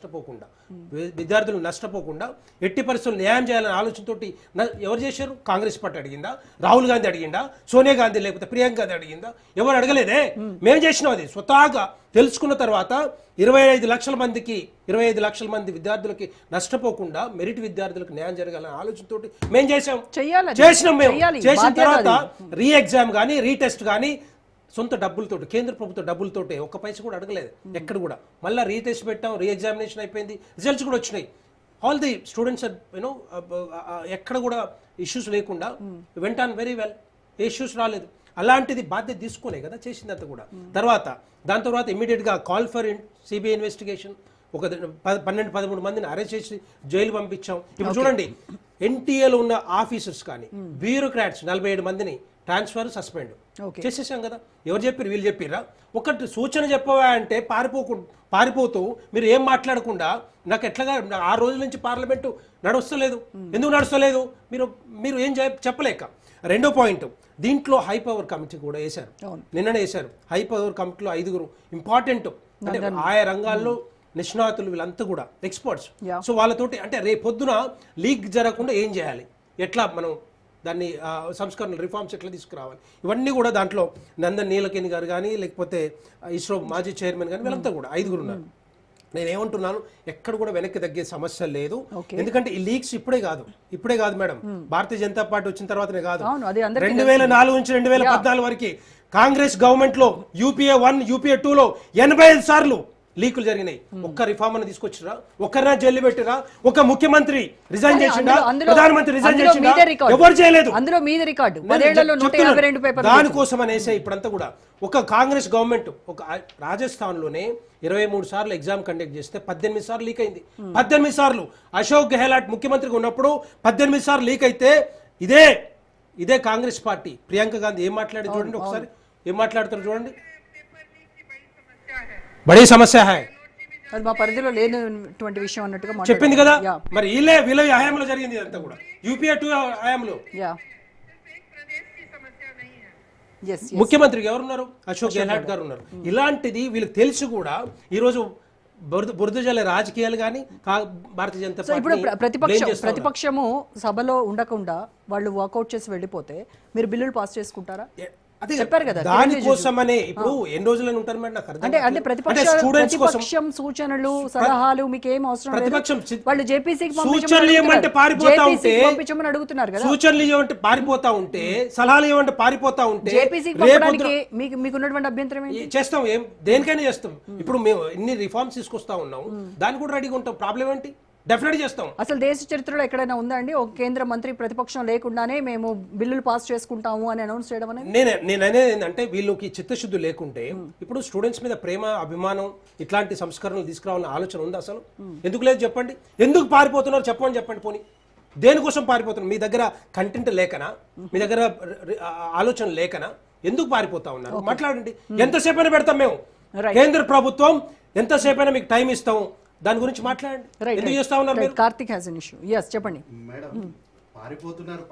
నష్టపోకుండా విద్యార్థులు నష్టపోకుండా ఎట్టి పరిస్థితులు న్యాయం చేయాలనే ఆలోచనతోటి ఎవరు చేశారు? కాంగ్రెస్ పార్టీ అడిగిందా? రాహుల్ గాంధీ అడిగిందా? సోనియా గాంధీ లేకపోతే ప్రియాంక గాంధీ అడిగిందా? ఎవరు అడగలేదే. మేము చేసినాం. అది స్వతహాగా తెలుసుకున్న తర్వాత 25 లక్షల మంది విద్యార్థులకి నష్టపోకుండా మెరిట్ విద్యార్థులకు న్యాయం జరగాలనే ఆలోచనతోటి మేము చేసినాం. మేము చేసిన తర్వాత రీ ఎగ్జామ్ కానీ రీటెస్ట్ కానీ సొంత డబ్బులతోటి కేంద్ర ప్రభుత్వ డబ్బులతోటి ఒక్క పైసా కూడా అడగలేదు ఎక్కడ కూడా. మళ్ళీ రీటెస్ట్ పెట్టాం, రీ ఎగ్జామినేషన్ అయిపోయింది, రిజల్ట్స్ కూడా వచ్చినాయి. ఆల్ ది స్టూడెంట్స్ యూనో ఎక్కడ కూడా ఇష్యూస్ లేకుండా వెంట on very well, A issues రాలేదు. అలాంటిది బాధ్యత తీసుకునే కదా చేసిందంతా కూడా. దాని తర్వాత ఇమీడియట్గా కాల్ ఫర్ సిబిఐ ఇన్వెస్టిగేషన్, ఒక 12-13 మందిని అరెస్ట్ చేసి జైలు పంపించాం. ఇప్పుడు చూడండి, ఎన్టీఏలో ఉన్న ఆఫీసర్స్ కానీ బ్యూరోక్రాట్స్ 47 మందిని ట్రాన్స్ఫర్, సస్పెండ్ చేసేసాం కదా. ఎవరు చెప్పారు? వీళ్ళు చెప్పిర్రా? ఒకటి సూచన చెప్పవా అంటే పారిపోతూ మీరు ఏం మాట్లాడకుండా నాకు ఎట్లాగా 6 రోజుల నుంచి పార్లమెంటు నడుస్తలేదు. ఎందుకు నడుస్తలేదు? మీరు ఏం చెప్పలేక. రెండో పాయింట్, దీంట్లో హై పవర్ కమిటీ కూడా వేశారు, నిన్ననే వేశారు. హై పవర్ కమిటీలో 5 ఇంపార్టెంట్ అంటే ఆయా రంగాల్లో నిష్ణాతులు, వీళ్ళంతా కూడా ఎక్స్పర్ట్స్. సో వాళ్ళతోటి అంటే రేపొద్దున లీక్ జరగకుండా ఏం చేయాలి, ఎట్లా మనం దాన్ని సంస్కరణ రిఫార్మ్స్ ఎట్లా తీసుకురావాలి, ఇవన్నీ కూడా దాంట్లో నందన్ నీలకేని గారు కానీ లేకపోతే ఇస్రో మాజీ చైర్మన్ కానీ వీళ్ళంతా కూడా 5 ఉన్నారు. నేనేమంటున్నాను, ఎక్కడ కూడా వెనక్కి తగ్గే సమస్య లేదు. ఎందుకంటే ఈ లీక్స్ ఇప్పుడే కాదు మేడం, భారతీయ జనతా పార్టీ వచ్చిన తర్వాతనే కాదు. 2004 నుంచి 2014 వరకు కాంగ్రెస్ గవర్నమెంట్ లో యూపీఏ 1 యూపీఏ 2లో 85 సార్లు లీకులు జరిగినాయి. ఒక్క రిఫార్మ్ అని తీసుకొచ్చిరా? ఒక్కరినా జైలు పెట్టిరా? ఒక ముఖ్యమంత్రి రిజైన్ చేసిండా? ప్రధానమంత్రి రిజైన్ చేసిండా? ఎవరు చేయలేదు. దానికోసం అనేసి ఇప్పుడంతా కూడా ఒక కాంగ్రెస్ గవర్నమెంట్ ఒక రాజస్థాన్ లోనే 23 సార్లు ఎగ్జామ్ కండక్ట్ చేస్తే 18 సార్లు లీక్ అయింది. 18 సార్లు అశోక్ గెహ్లాట్ ముఖ్యమంత్రిగా ఉన్నప్పుడు 18 సార్లు లీక్ అయితే ఇదే కాంగ్రెస్ పార్టీ ప్రియాంక గాంధీ ఏం మాట్లాడి చూడండి, ఒకసారి ఏం మాట్లాడతారు చూడండి. బड़ी సమస్య హై, అది మా పరిధిలో లేనటువంటి విషయం అన్నట్టుగా చెప్పింది కదా. మరి వీళ్ళ హయాంలో జరిగింది అంతా కూడా, యూపీఏ 2 హయాంలో. ముఖ్యమంత్రికి ఎవరున్నారు? అశోక్ గెహ్లాట్ గారు ఉన్నారు. ఇలాంటిది వీళ్ళకి తెలిసి కూడా ఈరోజు బురద జల్లే రాజకీయాలు కానీ భారతీయ జనతా పార్టీ. ఇప్పుడు ప్రతిపక్షము సభలో ఉండకుండా వాళ్ళు వాకౌట్ చేసి వెళ్ళిపోతే మీరు బిల్లులు పాస్ చేసుకుంటారా? అదే చెప్పారు కదా, దానికోసమనే. ఇప్పుడు ఎన్ని రోజులని ఉంటారు మేడం? నాకు అర్థం అంటే ప్రతిపక్షం సూచనలు సలహాలు మీకు ఏం అవసరం? ప్రతిపక్షం వాళ్ళు జేపీసీకి సూచనలు ఇవ్వమంటే పారిపోతా ఉంటే, పంపించమని అడుగుతున్నారు కదా. సూచనలు ఇవ్వమంటే పారిపోతా ఉంటే, సలహాలు ఇవ్వమంటే పారిపోతా ఉంటే జేపీసీకి పంపడానికి మీకున్నటువంటి అభ్యంతరం ఏంటి? చేస్తాం, దేనికైనా చేస్తాం. ఇప్పుడు మేము ఇన్ని రిఫార్మ్స్ తీసుకొస్తా ఉన్నాం, దానికి కూడా రెడీగా ఉంటాం. ప్రాబ్లం ఏంటి? డెఫినెట్ చేస్తాం. అసలు దేశ చరిత్రలో ఎక్కడైనా ఉందా అండి ఒక కేంద్ర మంత్రి ప్రతిపక్షం లేకుండానే మేము బిల్లులు పాస్ చేసుకుంటాము అని అనౌన్స్ చేయడం అనేది? నేను అనేది ఏంటంటే, వీళ్ళకి చిత్తశుద్ధి లేకుంటే ఇప్పుడు స్టూడెంట్స్ మీద ప్రేమ, అభిమానం, ఇట్లాంటి సంస్కరణలు తీసుకురావాలన్న ఆలోచన ఉంది అసలు? ఎందుకు లేదు చెప్పండి. ఎందుకు పారిపోతున్నారు చెప్పండి. పోనీ దేనికోసం పారిపోతున్నారు? మీ దగ్గర కంటెంట్ లేకనా? మీ దగ్గర ఆలోచన లేకనా? ఎందుకు పారిపోతా ఉన్నారు? మాట్లాడండి. ఎంతసేపైనా పెడతాం మేము. కేంద్ర ప్రభుత్వం ఎంతసేపైనా మీకు టైం ఇస్తాం, దాని గురించి మాట్లాడండి. ఎందుకు చేస్తా ఉన్నారు? Karthik has an issue. yes చెప్పండి మేడం. పారిపోతున్నారు.